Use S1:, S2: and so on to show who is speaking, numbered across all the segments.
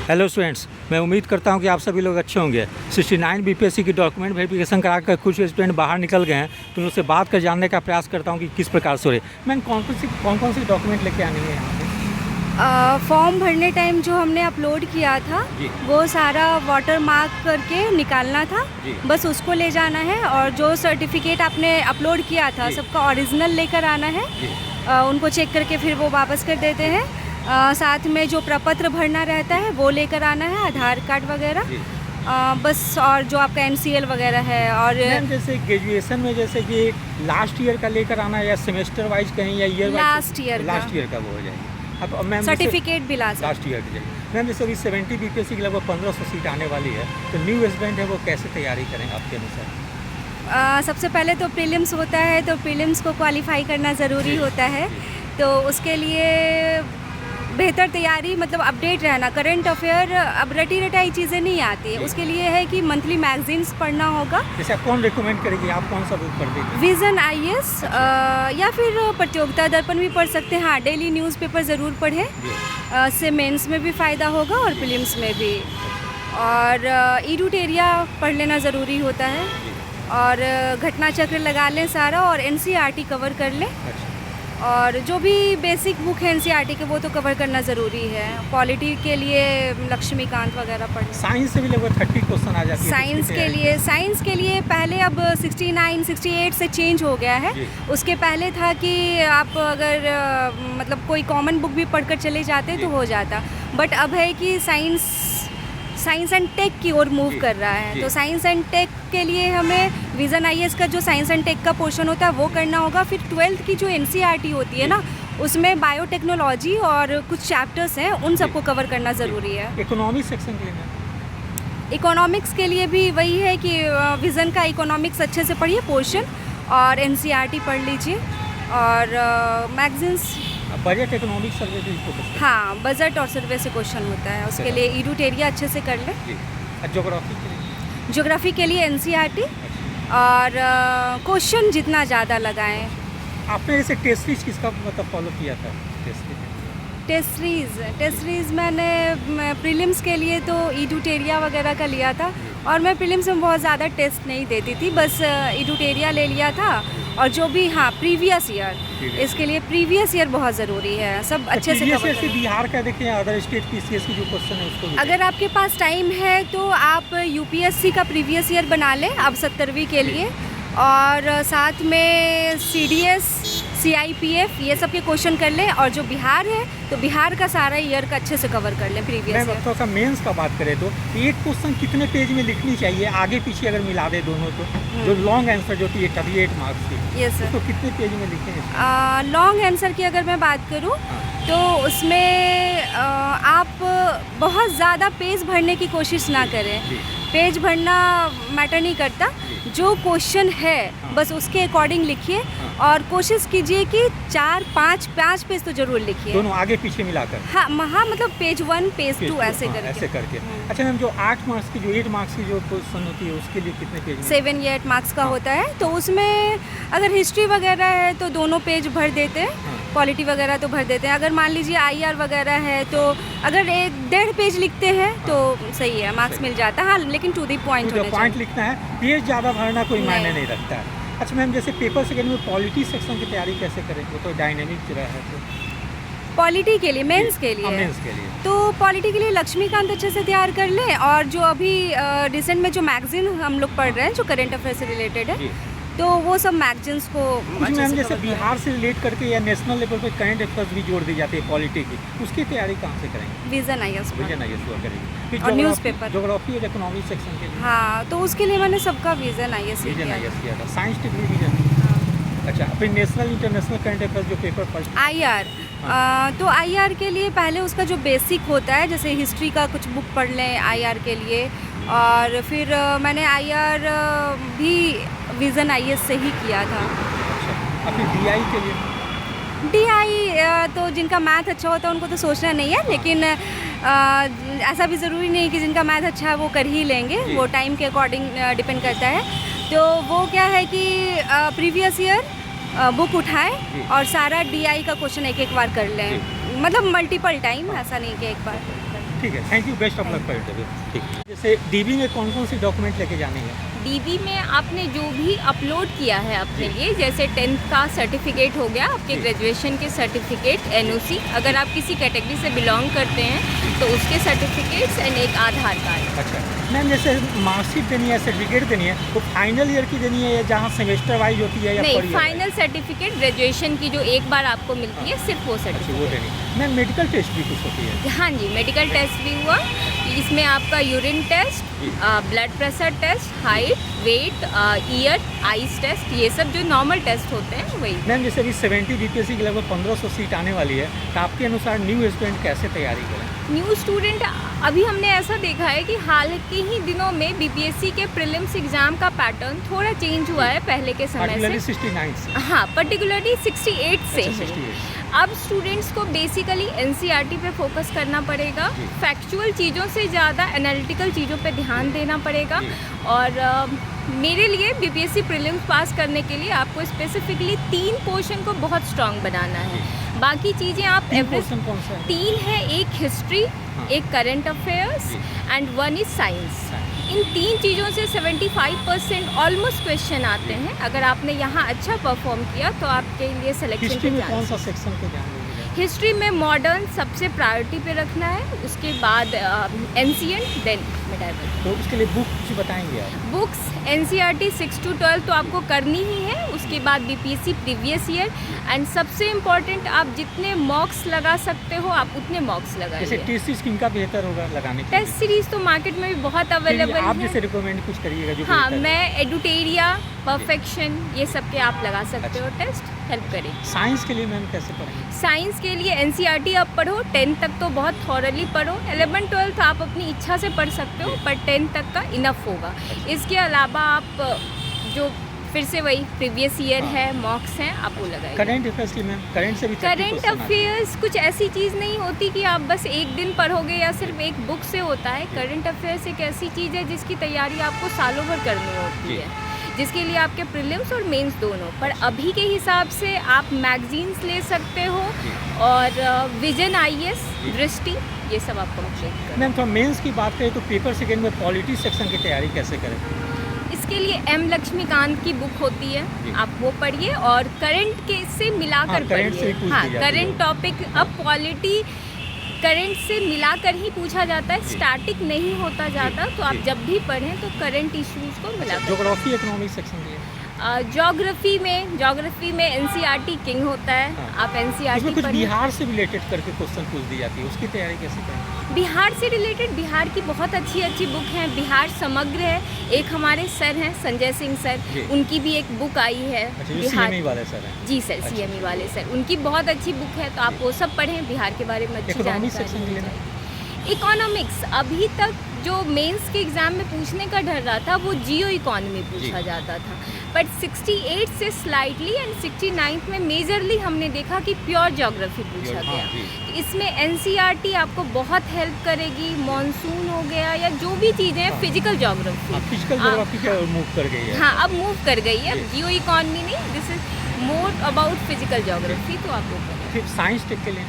S1: Hello students, मैं उम्मीद करता हूं कि आप सभी लोग अच्छे होंगे। 69 बीपीएससी की डॉक्यूमेंट वेरिफिकेशन करा कर कुछ स्टूडेंट बाहर निकल गए हैं, तो उनसे बात कर जानने का प्रयास करता हूं कि किस प्रकार से हो रहे। मैम कौन कौन सी डॉक्यूमेंट लेके आनी है यहाँ पे?
S2: फॉर्म भरने टाइम जो हमने अपलोड किया था वो सारा वाटर मार्क करके निकालना था, बस उसको ले जाना है। और जो सर्टिफिकेट आपने अपलोड किया था सबका ओरिजिनल लेकर आना है, उनको चेक करके फिर वो वापस कर देते हैं। साथ में जो प्रपत्र भरना रहता है वो लेकर आना है, आधार कार्ड वगैरह, बस। और जो आपका MCL वगैरह है। और
S1: जैसे ग्रेजुएशन में जैसे कि लास्ट ईयर का लेकर आना है या सेमेस्टर वाइज कहीं या ईयर
S2: लास्ट ईयर का
S1: वो हो जाएगी। अब मैम
S2: सर्टिफिकेट भी लास्ट
S1: ईयर की जाएगी। मैम जैसे अभी 70 बीपीएससी की लगभग 1500 सीट आने वाली है, तो न्यू स्टूडेंट है वो कैसे तैयारी करें आपके अनुसार?
S2: सबसे पहले तो प्रीलिम्स होता है, तो प्रीलिम्स को क्वालिफाई करना ज़रूरी होता है। तो उसके लिए बेहतर तैयारी, मतलब अपडेट रहना, करंट अफेयर, अब रटी रटाई चीज़ें नहीं आती है। उसके लिए है कि मंथली मैगजीन्स पढ़ना होगा।
S1: जैसे आप कौन रिकमेंड करेंगे, आप कौन सा बुक पढ़ते हैं?
S2: विजन IAS या फिर प्रतियोगिता दर्पण भी पढ़ सकते हैं। हाँ, डेली न्यूज़पेपर ज़रूर पढ़ें, से मेंस में भी फ़ायदा होगा और प्रीलिम्स में भी। और एडुटेरिया पढ़ लेना ज़रूरी होता है। और घटना चक्र लगा लें सारा, और NCERT कवर कर लें। और जो भी बेसिक बुक है NCERT के वो तो कवर करना ज़रूरी है। पॉलिटी के लिए लक्ष्मीकांत वगैरह पढ़।
S1: साइंस से भी लगभग 30 क्वेश्चन आ जाती है।
S2: साइंस के लिए पहले, अब 69 68 से चेंज हो गया है। उसके पहले था कि आप अगर मतलब कोई कॉमन बुक भी पढ़कर चले जाते तो हो जाता, बट अब है कि साइंस एंड टेक की ओर मूव कर रहा है। तो साइंस एंड टेक के लिए हमें विजन IAS का जो साइंस एंड टेक का पोर्शन होता है वो करना होगा। फिर 12th की जो NCERT होती है ना, उसमें बायोटेक्नोलॉजी और कुछ चैप्टर्स हैं, उन सबको कवर करना ज़रूरी है।
S1: इकोनॉमिक्स सेक्शन के लिए,
S2: इकोनॉमिक्स के लिए भी वही है कि विज़न का इकोनॉमिक्स अच्छे से पढ़िए पोर्शन, और NCERT पढ़ लीजिए। और मैगजीन्स,
S1: बजट, इकोनॉमिक सर्वे भी फोकस।
S2: हाँ, बजट और सर्वे से क्वेश्चन होता है, उसके लिए एडुटेरिया अच्छे से कर लें। ज्योग्राफी के लिए NCERT, और क्वेश्चन जितना ज़्यादा लगाएं।
S1: आपने जैसे टेस्ट सीरीज किसका मतलब फॉलो किया था?
S2: टेस्ट सीरीज मैंने प्रीलिम्स के लिए तो एडुटेरिया वगैरह का लिया था, और मैं प्रीलिम्स में बहुत ज़्यादा टेस्ट नहीं देती थी, बस एडुटेरिया ले लिया था। और जो भी, हाँ, प्रीवियस ईयर, इसके लिए प्रीवियस ईयर बहुत ज़रूरी है, सब अच्छे से कवर करें।
S1: बिहार का देखें, अदर स्टेट की CS की जो क्वेश्चन है उसको,
S2: अगर आपके पास टाइम है तो आप UPSC का प्रीवियस ईयर बना लें अब 70वीं के लिए, और साथ में CDS, CIPF, ये सब के क्वेश्चन कर लें। और जो बिहार है तो बिहार का सारा ईयर का अच्छे से कवर कर लें प्रीवियस ईयर।
S1: थोड़ा सा मेंस का बात करें तो एक क्वेश्चन कितने पेज में लिखनी चाहिए, आगे पीछे अगर मिला दे दोनों तो? जो लॉन्ग आंसर जो 38 मार्क्स की, तो कितने पेज में लिखें?
S2: लॉन्ग आंसर की अगर मैं बात करूँ तो उसमें आप बहुत ज़्यादा पेज भरने की कोशिश ना करें। पेज भरना मैटर नहीं करता, जो क्वेश्चन है बस उसके अकॉर्डिंग लिखिए। और कोशिश कीजिए कि 5 पेज तो जरूर लिखिए,
S1: दोनों आगे पीछे मिलाकर।
S2: हाँ, मतलब पेज 1 पेज 2 ऐसे करके।
S1: अच्छा मैम, जो 8 मार्क्स की, जो 8 मार्क्स की जो क्वेश्चन होती है उसके लिए कितने पेज?
S2: 7 या 8 मार्क्स का होता है, तो उसमें अगर हिस्ट्री वगैरह है तो दोनों पेज भर देते हैं, पॉलिटी वगैरह तो भर देते हैं। अगर मान लीजिए IR वगैरह है तो अगर 1.5 पेज लिखते हैं तो सही है, मार्क्स मिल जाता है। हाँ, लेकिन टू द पॉइंट
S1: लिखना है, पेज ज़्यादा भरना कोई मायने नहीं रखता है। अच्छा मैम, जैसे पेपर सेकंड में पॉलिटी सेक्शन की तैयारी कैसे करें? वो तो डायनेमिक रहा है। तो
S2: पॉलिटी के लिए, मेंस के लिए तो पॉलिटी के लिए लक्ष्मीकांत अच्छे से तैयार कर लें। और जो अभी रिसेंट में जो मैगजीन हम लोग पढ़ रहे हैं जो करंट अफेयर से रिलेटेड है, तो वो सब मैगजीन्स को
S1: मैम जैसे बिहार से रिलेट करके या नेशनल लेवल पे करंट अफेयर्स भी जोड़ दी जाती है पॉलिटी की, उसकी तैयारी कहाँ से करेंगे?
S2: विजन IAS
S1: करेंगे।
S2: और न्यूज़पेपर,
S1: ज्योग्राफी और इकोनॉमिक सेक्शन के लिए?
S2: हाँ, तो उसके लिए मैंने सबका विजन IAS
S1: किया था। Science technique vision. अच्छा, फिर नेशनल इंटरनेशनल करंट अफेयर्स जो पेपर फर्स्ट
S2: IR, तो IR के लिए पहले उसका जो बेसिक होता है, जैसे हिस्ट्री का कुछ बुक पढ़ लें IR के लिए। और फिर मैंने IR भी विजन IAS से ही किया था।
S1: अच्छा, अभी DI के लिए?
S2: DI तो जिनका मैथ अच्छा होता है उनको तो सोचना नहीं है, लेकिन ऐसा भी ज़रूरी नहीं कि जिनका मैथ अच्छा है वो कर ही लेंगे, वो टाइम के अकॉर्डिंग डिपेंड करता है। तो वो क्या है कि प्रीवियस ईयर बुक उठाएं और सारा DI का क्वेश्चन एक बार कर लें। मतलब मल्टीपल टाइम, ऐसा नहीं कि एक बार।
S1: ठीक है, thank you, best of luck for interview. ठीक है, जैसे डीबी में कौन कौन सी डॉक्यूमेंट लेके जाने हैं?
S2: डीबी में आपने जो भी अपलोड किया है अपने लिए, जैसे 10th का सर्टिफिकेट हो गया, आपके ग्रेजुएशन के सर्टिफिकेट, एनओसी, अगर आप किसी कैटेगरी से बिलोंग करते हैं तो उसके सर्टिफिकेट्स एंड एक आधार कार्ड।
S1: अच्छा मैम, जैसे मार्कशीट देनी है, सर्टिफिकेट देनी है, वो फाइनल ईयर की देनी है या जहाँ सेमेस्टर वाइज होती है या
S2: नहीं,
S1: per year?
S2: Final certificate graduation की जो एक बार आपको मिलती है, सिर्फ वो
S1: अच्छा, वो
S2: सर्टिफिकेट।
S1: देनी है। मैम मेडिकल टेस्ट भी कुछ होती है?
S2: हाँ जी, मेडिकल टेस्ट भी हुआ, इसमें आपका urine test, blood pressure test, height, weight, ear, eyes test, ये सब जो नॉर्मल टेस्ट होते हैं वही।
S1: मैम जैसे अभी 70 बीपीएससी की लगभग 1500 सीट आने वाली है, तो आपके अनुसार न्यू स्टूडेंट कैसे तैयारी करें?
S2: न्यू स्टूडेंट, अभी हमने ऐसा देखा है कि हाल के ही दिनों में बीपीएससी के प्रीलिम्स एग्जाम का पैटर्न थोड़ा चेंज हुआ है पहले के समय
S1: पार्टिकुलरली
S2: से।
S1: 69 से?
S2: हाँ, पर्टिकुलरली 68 से
S1: अच्छा,
S2: है।
S1: 68।
S2: अब स्टूडेंट्स को बेसिकली एनसीईआरटी पे फोकस करना पड़ेगा,
S1: जी।
S2: फैक्चुअल चीज़ों से ज़्यादा एनालिटिकल चीज़ों पे ध्यान देना पड़ेगा।
S1: जी।
S2: और मेरे लिए बीपीएससी प्रीलिम्स पास करने के लिए आपको स्पेसिफिकली 3 पोर्शन को बहुत स्ट्रांग बनाना है। बाकी चीज़ें आप
S1: पोर्शन कौन सा है?
S2: 3 है, एक हिस्ट्री,
S1: हाँ।
S2: एक करंट अफेयर्स
S1: जी।
S2: And 1 is science. इन 3 चीज़ों से 75% ऑलमोस्ट क्वेश्चन आते हैं। अगर आपने यहाँ अच्छा परफॉर्म किया तो आपके लिए सिलेक्शन
S1: हिस्ट्री
S2: के
S1: में कौन
S2: चांस।
S1: सा सेक्शन पे ध्यान देंगे?
S2: हिस्ट्री में मॉडर्न सबसे प्रायोरिटी पे रखना है, उसके बाद एंशिएंट, देन मिडाइवल।
S1: तो उसके लिए बुक कुछ बताएंगे आप?
S2: बुक्स एनसीईआरटी 6 to 12 तो आपको करनी ही है, उसके बाद बीपीएससी प्रीवियस ईयर, एंड सबसे इम्पॉर्टेंट आप जितने मॉक्स लगा सकते हो आप उतने मॉक्स
S1: जैसे
S2: लगाइए।
S1: टेस्ट स्कीम का बेहतर होगा लगाने के लिए?
S2: टेस्ट सीरीज तो मार्केट में भी बहुत अवेलेबल
S1: आप
S2: है।
S1: जैसे रिकमेंड कुछ करिएगा जो
S2: हाँ,
S1: बेहतर है।
S2: मैं एडुटेरिया, परफेक्शन, ये सब के आप लगा सकते हो टेस्ट, हेल्प करें।
S1: साइंस के लिए मैम कैसे पढ़ेंगे?
S2: साइंस के लिए एनसीईआरटी आप पढ़ो, 10th तक तो बहुत थॉरली पढ़ो, 11 12 आप अपनी इच्छा से पढ़ सकते हो, पर 10th तक का इनफ होगा। इसके अलावा आप जो फिर से वही प्रीवियस ईयर है, मॉक्स हैं, आप वो लगाइए।
S1: करंट अफेयर्स की मैम, करंट से भी 30
S2: करंट
S1: क्वेश्चन आते हैं।
S2: अफेयर्स कुछ ऐसी चीज़ नहीं होती कि आप बस एक दिन पढ़ोगे या सिर्फ एक बुक से होता है। करंट अफेयर्स एक ऐसी चीज़ है जिसकी तैयारी आपको सालों भर करनी होती
S1: जी।
S2: है, जिसके लिए आपके प्रीलिम्स और मेंस दोनों। पर अभी के हिसाब से आप मैगजीन्स ले सकते हो और विजन आईएएस, दृष्टि, ये सब आप कंप्लीट करें।
S1: मैम थोड़ा मेंस की बात करें तो पेपर सेकंड में पॉलिटी सेक्शन की तैयारी कैसे करें?
S2: इसके लिए एम लक्ष्मीकांत की बुक होती
S1: जी।
S2: है, आप वो पढ़िए और करंट के से
S1: हाँ,
S2: मिलाकर
S1: current से ही
S2: पढ़िए।
S1: पूछ
S2: हाँ,
S1: ली जाती है।
S2: करंट टॉपिक, अब पॉलिटी करंट से मिलाकर ही पूछा जाता है,
S1: जी।
S2: स्टैटिक नहीं होता जाता। तो आप
S1: जी।
S2: जब भी पढ़ें तो करंट इश्यूज को मिलाकर।
S1: ज्योग्राफी इकोनॉमिक सेक्शन भी है?
S2: ज्योग्राफी में एनसीईआरटी किंग होता है,
S1: हाँ।
S2: आप
S1: उसमें
S2: एनसीईआरटी
S1: कुछ
S2: पढ़िए।
S1: बिहार से रिलेटेड करके क्वेश्चन पूछ दी जाती है, उसकी तैयारी कैसे करें?
S2: बिहार से रिलेटेड बिहार की बहुत अच्छी अच्छी बुक हैं। बिहार समग्र है, एक हमारे सर हैं संजय सिंह सर,
S1: जी।
S2: उनकी भी एक बुक आई है
S1: अच्छा, जो
S2: बिहार
S1: सीएमई वाले सर हैं?
S2: जी सर,
S1: अच्छा।
S2: सीएमई वाले सर, उनकी बहुत अच्छी बुक है, तो आप वो सब पढ़ें, बिहार के बारे में अच्छी
S1: इकोनॉमिक सेक्शन के
S2: जानकारी
S1: लिए?
S2: मिल जाएगी। इकोनॉमिक्स अभी तक जो मेंस के एग्ज़ाम में पूछने का डर रहा था वो जियो इकोनॉमी पूछा
S1: जी।
S2: जाता था, बट 68 से स्लाइटली एंड 69 में मेजरली हमने देखा कि प्योर ज्योग्राफी पूछा
S1: हाँ,
S2: गया।
S1: जी।
S2: तो इसमें एनसीईआरटी आपको बहुत हेल्प करेगी। मॉनसून हो गया या जो भी चीज़ें हैं,
S1: हाँ।
S2: फिजिकल ज्योग्राफी,
S1: फिजिकल ज्योग्राफी क्या मूव कर गई है?
S2: हाँ, अब मूव कर गई है, अब
S1: जी।
S2: जियो इकोनॉमी नहीं, this is more about physical geography, तो आप वो करें।
S1: फिर साइंस टेक के लिए?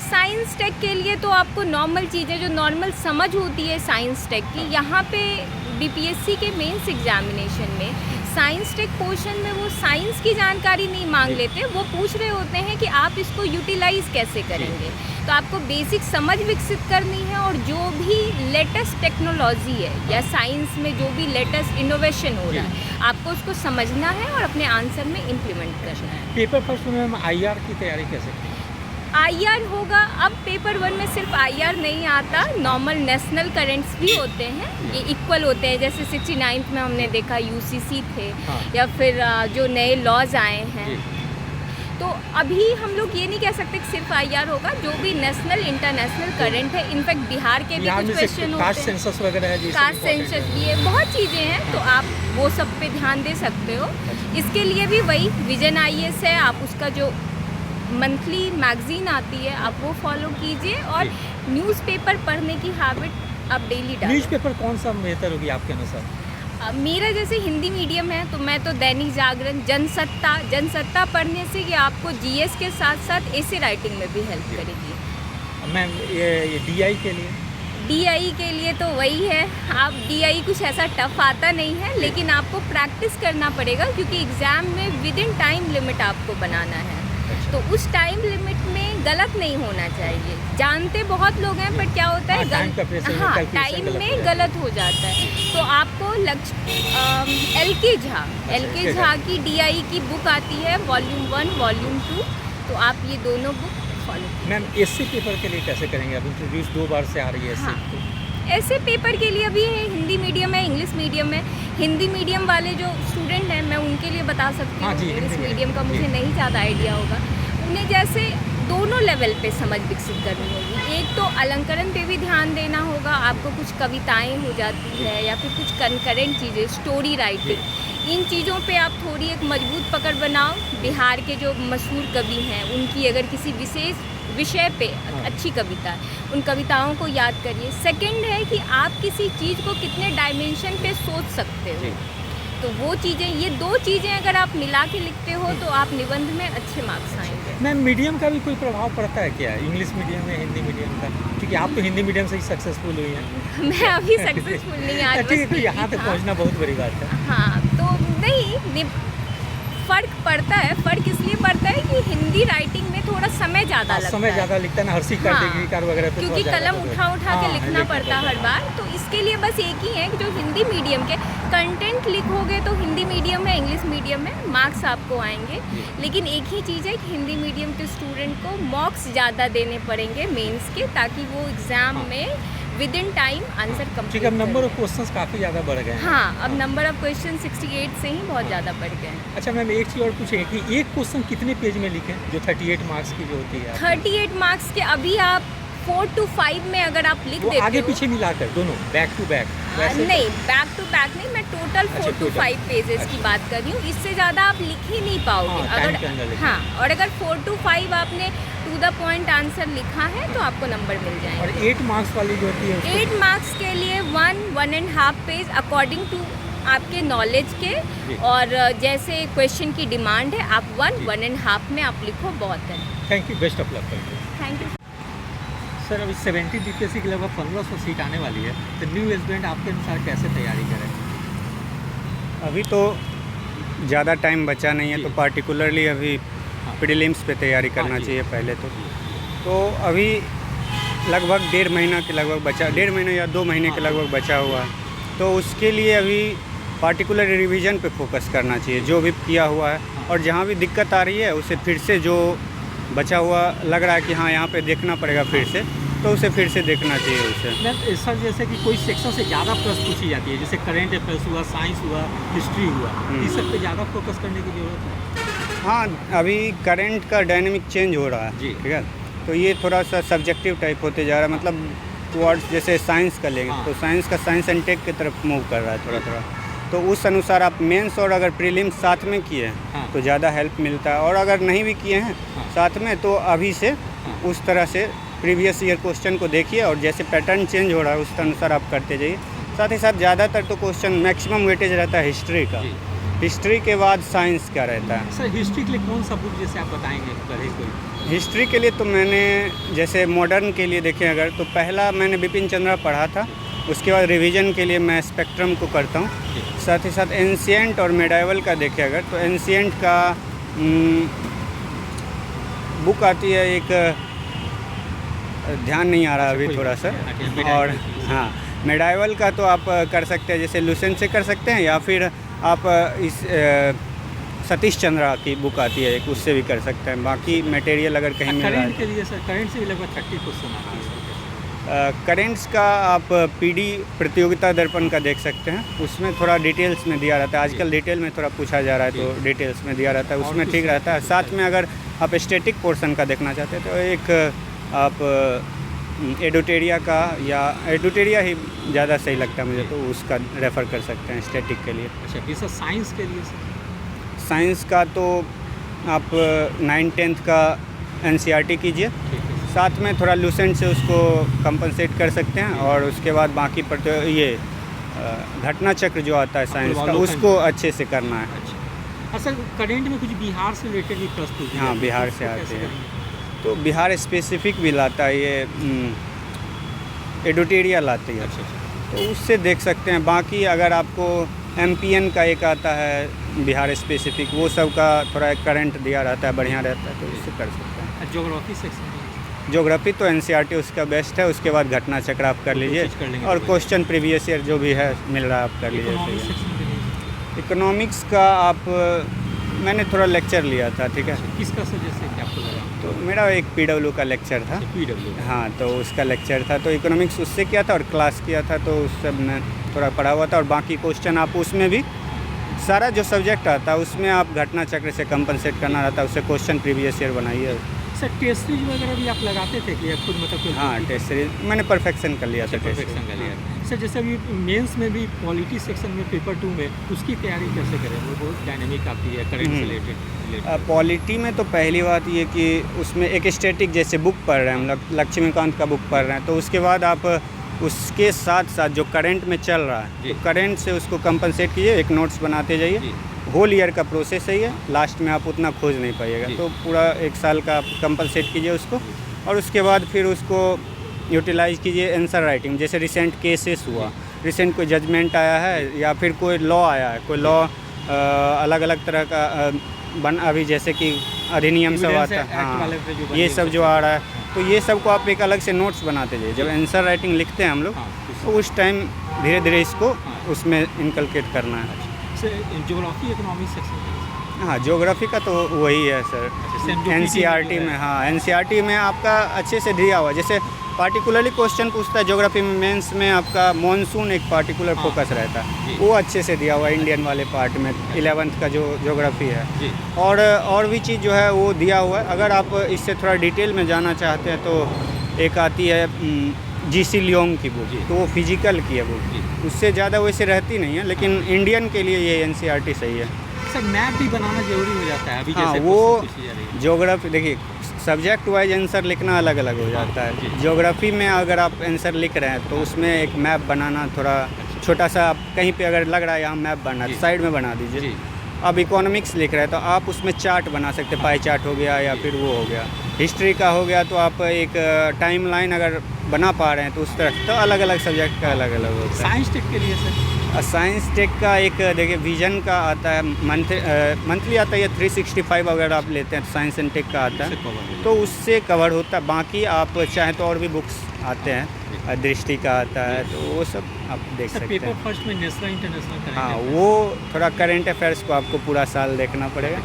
S2: साइंस टेक के लिए तो आपको नॉर्मल चीज़ें जो नॉर्मल समझ होती है साइंस टेक की, यहाँ पे बीपीएससी के मेंस एग्जामिनेशन में साइंस टेक पोर्शन में वो साइंस की जानकारी नहीं मांग लेते, वो पूछ रहे होते हैं कि आप इसको यूटिलाइज कैसे करेंगे। तो आपको बेसिक समझ विकसित करनी है और जो भी लेटेस्ट टेक्नोलॉजी है या साइंस में जो भी लेटेस्ट इनोवेशन हो रहा है, आपको उसको समझना है और अपने आंसर में इम्प्लीमेंट करना है।
S1: पेपर फर्स्ट में हम आईआर की तैयारी कैसे करें?
S2: आईआर होगा, अब पेपर 1 में सिर्फ आईआर नहीं आता, नॉर्मल नेशनल करेंट्स भी होते हैं, ये इक्वल होते हैं। जैसे 69 में हमने देखा यूसीसी थे,
S1: हाँ।
S2: या फिर जो नए लॉज आए हैं।
S1: जी।
S2: तो अभी हम लोग ये नहीं कह सकते कि सिर्फ आईआर होगा, जो भी नेशनल इंटरनेशनल करंट है, इनफैक्ट बिहार के भी
S1: बिहार
S2: कुछ
S1: में से
S2: क्वेश्चन
S1: कास्ट
S2: होते हैं,
S1: सेंसस वगैरह है,
S2: कास्ट सेंसस भी है, बहुत चीज़ें हैं, तो आप वो सब पे ध्यान दे सकते हो। इसके लिए भी वही विजन आईएएस है, आप उसका जो मंथली मैगजीन आती है आप वो फॉलो कीजिए, और न्यूज़पेपर पढ़ने की हैबिट आप डेली डालें।
S1: न्यूज़पेपर कौन सा बेहतर होगी आपके अनुसार?
S3: मेरा जैसे हिंदी मीडियम है तो मैं तो दैनिक जागरण, जनसत्ता पढ़ने से ये आपको जीएस के साथ साथ ऐसे राइटिंग में भी हेल्प करेगी।
S1: मैम ये डीआई के लिए?
S3: डीआई के लिए तो वही है, आप डीआई कुछ ऐसा टफ आता नहीं है, लेकिन आपको प्रैक्टिस करना पड़ेगा क्योंकि एग्ज़ाम में विद इन टाइम लिमिट आपको बनाना है। तो उस टाइम लिमिट में गलत नहीं होना चाहिए। जानते बहुत लोग हैं पर क्या होता है टाइम में गलत हो जाता है। तो आपको एल के झा की डीआई की बुक आती है वॉल्यूम 1 वॉल्यूम 2, तो आप ये दोनों book follow.
S1: Ma'am SA paper के लिए कैसे करेंगे? अब इंट्रोड्यूस 2 बार से आ रही है एसए।
S3: ऐसे पेपर के लिए अभी हिंदी मीडियम है, इंग्लिश मीडियम है। हिंदी मीडियम वाले जो स्टूडेंट हैं मैं उनके लिए बता सकती हूँ, इंग्लिश मीडियम का मुझे नहीं ज़्यादा आइडिया होगा। उन्हें जैसे दोनों लेवल पे समझ विकसित करनी होगी। एक तो अलंकरण पे भी ध्यान देना होगा, आपको कुछ कविताएं हो जाती है या फिर कुछ कनकरेंट चीज़ें, स्टोरी राइटिंग, इन चीज़ों पे आप थोड़ी एक मजबूत पकड़ बनाओ। बिहार के जो मशहूर कवि हैं उनकी अगर किसी विशेष विषय पे अच्छी कविता है, उन कविताओं को याद करिए। सेकंड है कि आप किसी चीज़ को कितने डायमेंशन पे सोच सकते हो, तो वो चीज़ें, ये 2 चीज़ें अगर आप मिला के लिखते हो तो आप निबंध में अच्छे मार्क्स आएंगे।
S1: मैम मीडियम का भी कोई प्रभाव पड़ता है क्या, इंग्लिश मीडियम या हिंदी मीडियम का? क्योंकि आप तो हिंदी मीडियम से ही सक्सेसफुल हुई हैं।
S3: मैं अभी सक्सेसफुल नहीं, आज
S1: ठीक है, यहाँ तक पहुँचना बहुत बड़ी बात है।
S3: हाँ, तो नहीं फ़र्क पड़ता है। फ़र्क इसलिए पड़ता है कि हिंदी राइटिंग में थोड़ा समय ज़्यादा लगता है,
S1: समय ज़्यादा लिखता है ना, हर्षिक कर डिग्रीकार वगैरह पे,
S3: क्योंकि कलम उठा के लिखना पड़ता है हर बार। तो इसके लिए बस एक ही है कि जो हिंदी मीडियम के कंटेंट लिखोगे तो हिंदी मीडियम में, इंग्लिश मीडियम में मार्क्स आपको आएंगे। लेकिन एक ही चीज़ है कि हिंदी मीडियम के स्टूडेंट को मार्क्स ज़्यादा देने पड़ेंगे मेंस के, ताकि वो एग्ज़ाम में with in time answer complete.
S1: ठीक है, अब नंबर ऑफ क्वेश्चंस काफ़ी ज़्यादा बढ़ गए हैं।
S3: हाँ, अब नंबर ऑफ क्वेश्चन 68 से ही बहुत ज़्यादा बढ़ गए हैं।
S1: अच्छा मैम, एक चीज़ और पूछेंगे कि एक क्वेश्चन कितने पेज में लिखें, जो 38 मार्क्स की जो होती है?
S3: 38 मार्क्स के अभी आप 4 to 5 में अगर आप लिख देते हो,
S1: आगे पीछे मिलाकर दोनों बैक टू बैक?
S3: नहीं, बैक टू बैक नहीं, मैं टोटल 4 to 5 पेजेस की बात कर रही हूँ। इससे ज़्यादा आप लिख ही नहीं पाओगे। और अगर 4 to 5 आपने टू द पॉइंट आंसर लिखा है तो आपको नंबर मिल जाएंगे।
S1: और 8 मार्क्स वाली जो होती है,
S3: 8 मार्क्स के लिए 1.5 पेज अकॉर्डिंग टू आपके नॉलेज के, और जैसे क्वेश्चन की डिमांड है आप 1.5 में आप लिखो, बहुत है।
S1: Thank you, best of luck.
S3: Thank you
S1: sir. अभी 70 बीपीएससी की लगभग 1500 सीट आने वाली है, तो न्यू एस्पिरेंट आपके अनुसार कैसे तैयारी करें?
S4: अभी तो ज़्यादा टाइम बचा नहीं है, तो पार्टिकुलरली अभी प्रीलिम्स पे तैयारी करना चाहिए पहले तो अभी लगभग 1.5 महीना के लगभग बचा, 1.5 महीना या 2 महीने के लगभग बचा हुआ है। तो उसके लिए अभी पार्टिकुलर रिवीजन पे फोकस करना चाहिए, जो भी किया हुआ है, और जहाँ भी दिक्कत आ रही है उसे फिर से, जो बचा हुआ लग रहा है कि हाँ यहाँ पे देखना पड़ेगा फिर से, तो उसे फिर से देखना चाहिए उसे।
S1: सर जैसे कि कोई सेक्शन से ज़्यादा प्रश्न पूछी जाती है, जैसे करेंट अफेयर्स हुआ, साइंस हुआ, हिस्ट्री हुआ, इस सब पे ज़्यादा फोकस करने की जरूरत है?
S4: हाँ, अभी करंट का डायनेमिक चेंज हो रहा है, ठीक है, तो ये थोड़ा सा सब्जेक्टिव टाइप होते जा रहा है। मतलब टुवर्ड्स, जैसे साइंस का लेंगे तो साइंस का साइंस एंड टेक की तरफ मूव कर रहा है थोड़ा, तो उस अनुसार आप मेंस और अगर प्रीलिम्स साथ में किए हैं तो ज़्यादा हेल्प मिलता है, और अगर नहीं भी किए हैं साथ में तो अभी से उस तरह से प्रीवियस ईयर क्वेश्चन को देखिए, और जैसे पैटर्न चेंज हो रहा है उस अनुसार आप करते जाइए। साथ ही साथ ज़्यादातर तो क्वेश्चन मैक्सिमम वेटेज रहता है हिस्ट्री का, हिस्ट्री के बाद साइंस का रहता है।
S1: सर हिस्ट्री के लिए कौन सा बुक जैसे आप बताएंगे पढ़े कोई?
S4: हिस्ट्री के लिए तो मैंने जैसे मॉडर्न के लिए देखें अगर, तो पहला मैंने बिपिन चंद्रा पढ़ा था, उसके बाद रिवीजन के लिए मैं स्पेक्ट्रम को करता हूँ। साथ ही साथ एंशिएंट और मेडाइवल का देखें अगर, तो एंशिएंट का बुक आती है एक, ध्यान नहीं आ रहा अभी थोड़ा सा, और हाँ मेडाइवल का तो आप कर सकते हैं, जैसे लुसेंट से कर सकते हैं, या फिर आप इस सतीश चंद्रा की बुक आती है एक, उससे भी कर सकते हैं। बाकी मटेरियल अगर कहीं मिल रहा है
S1: के लिए सर, करंट से भी लगभग 30 क्वेश्चन आते हैं।
S4: करेंट्स का आप पीडी प्रतियोगिता दर्पण का देख सकते हैं, उसमें थोड़ा डिटेल्स में दिया रहता है। आजकल डिटेल में थोड़ा पूछा जा रहा है तो डिटेल्स में दिया रहता है, उसमें ठीक रहता है। साथ में अगर आप स्टैटिक पोर्शन का देखना चाहते हैं तो एक आप एडुटेरिया का, या एडुटेरिया ही ज़्यादा सही लगता है मुझे, तो उसका रेफ़र कर सकते हैं स्टैटिक के लिए।
S1: अच्छा, फिर सर साइंस के लिए?
S4: साइंस का तो आप 9th-10th का एनसीईआरटी कीजिए, साथ में थोड़ा लुसेंट से उसको कंपनसेट कर सकते हैं, और उसके बाद बाकी पर तो ये घटना चक्र जो आता है साइंस का,
S1: अवलोकन।
S4: उसको अच्छे से करना है।
S1: अच्छा सर, करेंट में कुछ बिहार से रिलेटेड भी प्रश्न पूछे
S4: हाँ,
S1: जाते हैं,
S4: बिहार
S1: तो
S4: से
S1: उसको
S4: आते
S1: कैसे
S4: हैं।
S1: करेंगे?
S4: तो बिहार स्पेसिफिक भी लाता है, ये एडिटोरियल आती है,
S1: अच्छा अच्छा,
S4: तो उससे देख सकते हैं। बाकी अगर आपको MPN का एक आता है बिहार स्पेसिफिक, वो सब का थोड़ा करंट दिया रहता है, बढ़िया रहता है, तो उससे कर सकते हैं।
S1: ज्योग्राफी सेक्शन
S4: ज्योग्राफी तो NCERT उसका बेस्ट है, उसके बाद घटना चक्र आप कर लीजिए,
S1: कोशिश कर लेंगे
S4: और
S1: तो
S4: क्वेश्चन प्रीवियस ईयर जो भी है मिल रहा है आप कर लीजिए।
S1: इकोनॉमिक्स सेक्शन के लिए
S4: इकोनॉमिक्स का आप मैंने थोड़ा लेक्चर लिया था, ठीक है,
S1: किसका सजेस्ट है कि आपको लगा?
S4: तो मेरा एक PW का लेक्चर था।
S1: PW
S4: हाँ, तो उसका लेक्चर था, तो इकोनॉमिक्स उससे किया था और क्लास किया था, तो उस सब में थोड़ा पढ़ा हुआ था। और बाकी क्वेश्चन आप उसमें भी सारा जो सब्जेक्ट आता है उसमें आप घटना चक्र से कंपनसेट करना रहता है, उससे क्वेश्चन प्रीवियस ईयर बनाइए।
S1: सर टेस्ट सीरीज वगैरह भी आप लगाते थे कि या खुद मतलब कोई
S4: हाँ, टेस्ट सीरीज मैंने परफेक्शन कर लिया था। टेस्ट
S1: परफेक्शन कर लिया सर। जैसे अभी मेंस में भी पॉलिटी सेक्शन में पेपर 2 में उसकी तैयारी कैसे करें? वो बहुत डायनेमिक आती है करंट से रिलेटेड।
S4: पॉलिटी में तो पहली बात ये कि उसमें एक स्टैटिक जैसे बुक पढ़ रहे हैं हम, लक्ष्मीकांत का बुक पढ़ रहे हैं, तो उसके बाद आप उसके साथ साथ जो करंट में चल रहा है, तो करंट से उसको कंपनसेट कीजिए, एक नोट्स बनाते जाइए। होल ईयर का प्रोसेस है ये, लास्ट में आप उतना खोज नहीं पाइएगा, तो पूरा 1 साल का आप कंपनसेट कीजिए उसको, और उसके बाद फिर उसको यूटिलाइज कीजिए आंसर राइटिंग। जैसे रिसेंट केसेस हुआ, रिसेंट कोई जजमेंट आया है या फिर कोई लॉ आया है, कोई लॉ अलग अलग तरह का अभी जैसे कि अधिनियम सब आता है, हाँ, ये सब जो आ रहा है, तो ये सब को आप एक अलग से नोट्स बनाते जाइए। जब आंसर राइटिंग लिखते हैं हम लोग, तो उस टाइम धीरे धीरे इसको उसमें इनकलकेट करना है।
S1: ज्योग्राफी इकोनॉमिक्स सेक्शन
S4: हाँ, ज्योग्राफी का तो वही है सर,
S1: सेम जो
S4: NCERT में। हाँ, NCERT में आपका अच्छे से दिया हुआ, जैसे पार्टिकुलरली क्वेश्चन पूछता है ज्योग्राफी में, मेंस में आपका मॉनसून एक पार्टिकुलर फोकस रहता है, वो अच्छे से दिया हुआ है इंडियन वाले पार्ट में, 11th का जो ज्योग्राफी है। और भी चीज़ जो है वो दिया हुआ है। अगर आप इससे थोड़ा डिटेल में जाना चाहते हैं तो एक आती है GC लियोंग की बुक, तो वो फिजिकल की है बुक, उससे ज़्यादा वैसे रहती नहीं है, लेकिन इंडियन के लिए ये NCERT सही है।
S1: सर मैप भी बनाना जरूरी हो जाता है अभी?
S4: हाँ,
S1: जैसे
S4: वो
S1: पूछी जा रही है।
S4: ज्योग्राफी देखिए, सब्जेक्ट वाइज आंसर लिखना अलग अलग हो जाता है। ज्योग्राफी में अगर आप आंसर लिख रहे हैं तो उसमें एक मैप बनाना थोड़ा छोटा सा, कहीं पे अगर लग रहा है यहाँ मैप बनना है, साइड में बना दीजिए। अब इकोनॉमिक्स लिख रहे हैं तो आप उसमें चार्ट बना सकते हैं, पाई चार्ट हो गया या फिर वो हो गया। हिस्ट्री का हो गया तो आप एक टाइमलाइन अगर बना पा रहे हैं तो उस तरह, तो अलग अलग सब्जेक्ट का अलग अलग होता है।
S1: साइंस टेक के लिए सर?
S4: साइंस टेक का एक देखिए विजन का आता है, मंथली आता है, 365 अगर आप लेते हैं तो साइंस एंड टेक का आता है, तो उससे कवर होता है। बाकी आप चाहें तो और भी बुक्स आते हैं, दृष्टि का आता है, तो वो सब आप देख सकते
S1: पेपर
S4: हैं।
S1: फर्स्ट में नेशनल इंटरनेशनल करेंगे?
S4: हाँ, वो थोड़ा करंट अफेयर्स को आपको पूरा साल देखना पड़ेगा,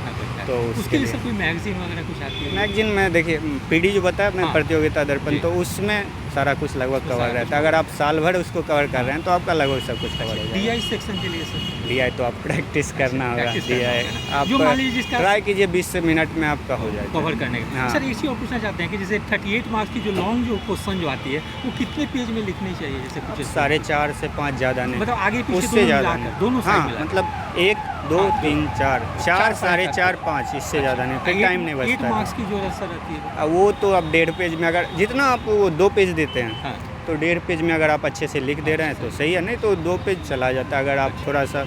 S4: तो
S1: उसके लिए सर कोई मैगजीन वगैरह कुछ आती है?
S4: मैगजीन में देखिए PD जो बताया मैं, प्रतियोगिता दर्पण, तो उसमें सारा कुछ लगभग कवर रहता है। अगर आप साल भर उसको कवर कर रहे हैं तो आपका लगभग सब कुछ कवर हो जाएगा।
S1: DI सेक्शन के लिए सर?
S4: DI तो आप प्रैक्टिस करना होगा। DI आप
S1: जो मान लीजिए जिसका
S4: ट्राई कीजिए 20 से मिनट में आपका हो जाएगा
S1: कवर करने का।
S4: हाँ।
S1: सर इसी और पूछना चाहते हैं कि जैसे 38 मार्क्स की जो लॉन्ग जो क्वेश्चन जो आती है वो कितने पेज में लिखनी चाहिए? जैसे कुछ
S4: 4.5 से 5 ज़्यादा नहीं,
S1: मतलब आगे पीछे
S4: उससे
S1: दोनों
S4: ज़्यादा
S1: मिलाकर,
S4: नहीं।
S1: दोनों साइड
S4: हाँ,
S1: मिलाकर।
S4: मतलब 1 2 3 4 4 4.5 5, इससे ज़्यादा नहीं, फिर टाइम नहीं
S1: 8
S4: बचता
S1: मार्क्स
S4: है।
S1: की जो सर रहती है
S4: वो तो आप 1.5 पेज में, अगर जितना आप वो 2 पेज देते हैं
S1: हाँ।
S4: तो 1.5 पेज में अगर आप अच्छे से लिख दे रहे हैं तो सही है, नहीं तो 2 पेज चला जाता है अगर आप थोड़ा सा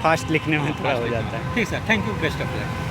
S4: फास्ट लिखने में थोड़ा हो जाता है।
S1: ठीक sir, thank you, best of luck.